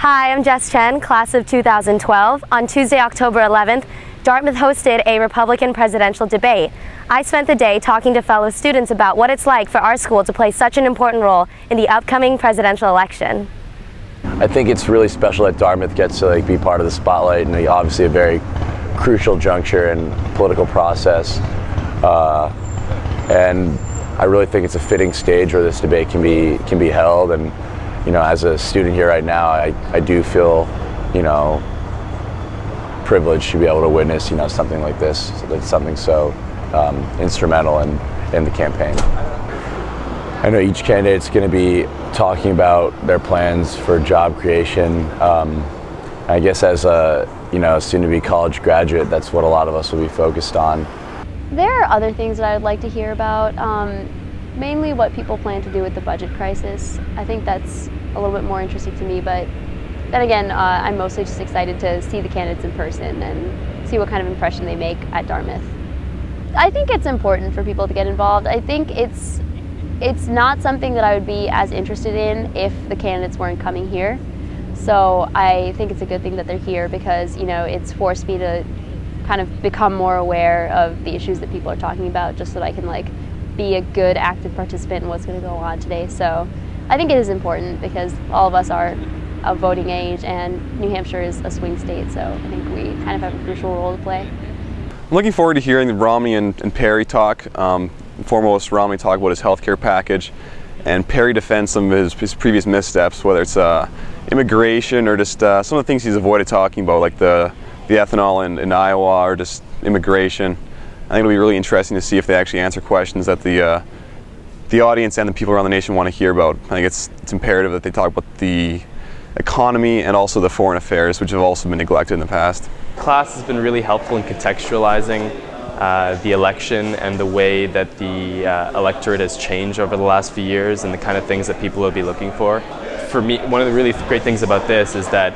Hi, I'm Jess Chen, class of 2012. On Tuesday, October 11th, Dartmouth hosted a Republican presidential debate. I spent the day talking to fellow students about what it's like for our school to play such an important role in the upcoming presidential election. I think it's really special that Dartmouth gets to be part of the spotlight, and obviously a very crucial juncture in the political process. And I really think it's a fitting stage where this debate can be held. And as a student here right now, I do feel privileged to be able to witness something like this. It's something so instrumental in the campaign. I know each candidate's going to be talking about their plans for job creation. I guess as a soon-to-be college graduate, that's what a lot of us will be focused on. There are other things that I would like to hear about, mainly what people plan to do with the budget crisis. I think that's a little bit more interesting to me, but then again, I'm mostly just excited to see the candidates in person and see what kind of impression they make at Dartmouth. I think it's important for people to get involved. I think it's not something that I would be as interested in if the candidates weren't coming here. So I think it's a good thing that they're here because, it's forced me to kind of become more aware of the issues that people are talking about, just so that I can be a good active participant in what's going to go on today. So I think it is important because all of us are of voting age and New Hampshire is a swing state, so I think we kind of have a crucial role to play. I'm looking forward to hearing Romney and Perry talk. Foremost, Romney talk about his healthcare package, and Perry defends some of his previous missteps, whether it's immigration or just some of the things he's avoided talking about, like the ethanol in Iowa or just immigration. I think it'll be really interesting to see if they actually answer questions that the audience and the people around the nation want to hear about. I think it's imperative that they talk about the economy and also the foreign affairs, which have also been neglected in the past. Class has been really helpful in contextualizing the election and the way that the electorate has changed over the last few years and the kind of things that people will be looking for. For me, one of the really great things about this is that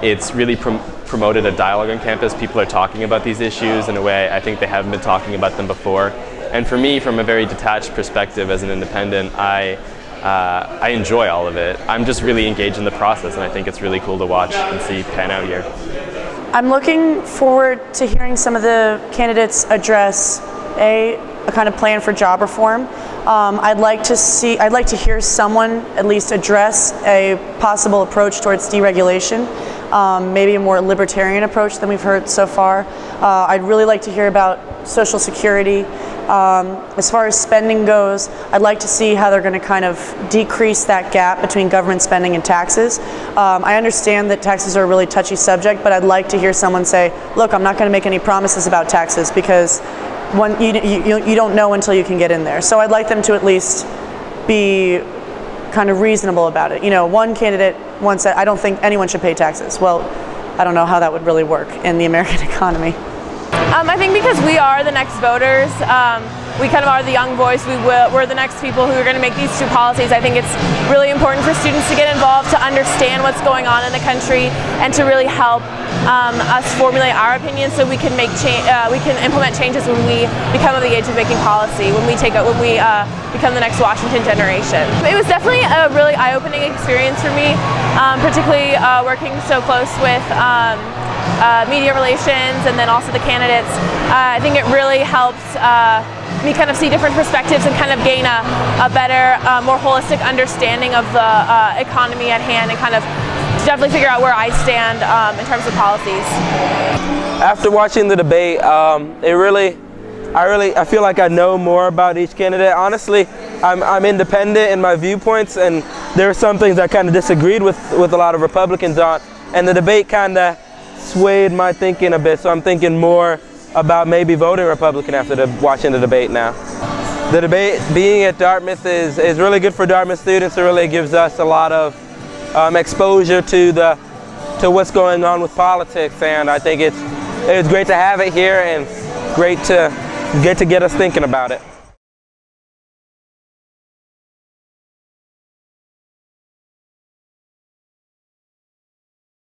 it's really promoted a dialogue on campus. People are talking about these issues in a way I think they haven't been talking about them before. And for me, from a very detached perspective as an independent, I enjoy all of it. I'm just really engaged in the process, and I think it's really cool to watch and see pan out here. I'm looking forward to hearing some of the candidates address a kind of plan for job reform. I'd like to hear someone at least address a possible approach towards deregulation, maybe a more libertarian approach than we've heard so far. I'd really like to hear about Social Security. As far as spending goes, I'd like to see how they're going to kind of decrease that gap between government spending and taxes. I understand that taxes are a really touchy subject, but I'd like to hear someone say, look, I'm not going to make any promises about taxes because you don't know until you can get in there. So I'd like them to at least be kind of reasonable about it. One candidate once said, I don't think anyone should pay taxes. Well, I don't know how that would really work in the American economy. I think because we are the next voters, we kind of are the young voice, we're the next people who are going to make these two policies. I think it's really important for students to get involved, to understand what's going on in the country, and to really help us formulate our opinions so we can implement changes when we become of the age of making policy, when we become the next Washington generation. It was definitely a really eye-opening experience for me, particularly working so close with media relations and then also the candidates. I think it really helps me kind of see different perspectives and kind of gain a better, more holistic understanding of the economy at hand and kind of definitely figure out where I stand in terms of policies. After watching the debate, I feel like I know more about each candidate. Honestly, I'm independent in my viewpoints, and there are some things I kind of disagreed with a lot of Republicans on, and the debate kind of swayed my thinking a bit, so I'm thinking more about maybe voting Republican after watching the debate now. The debate being at Dartmouth is really good for Dartmouth students. It really gives us a lot of exposure to what's going on with politics, and I think it's great to have it here and great to get us thinking about it.